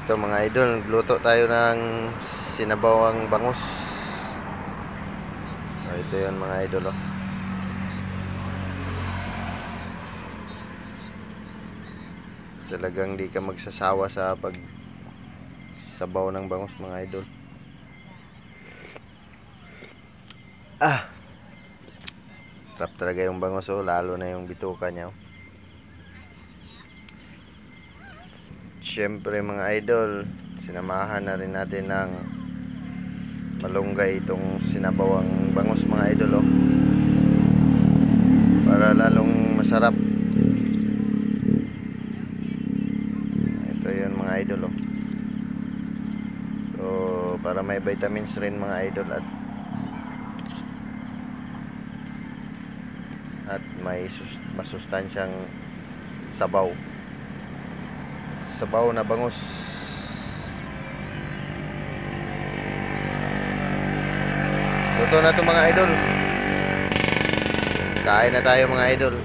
Ito mga idol, luto tayo ng sinabawang bangus. Ito yun mga idol, oh. Talagang di ka magsasawa sa pag sabaw ng bangus mga idol. Sarap talaga yung bangus, oh, lalo na yung bituka niya, oh. Siyempre mga idol, sinamahan na rin natin ng malunggay itong sinabawang bangus mga idol, oh, para lalong masarap. Ito yun mga idol, oh. So para may vitamins rin mga idol, at may masustansyang sabaw na bangus. Luto na to mga idol, kain na tayo mga idol.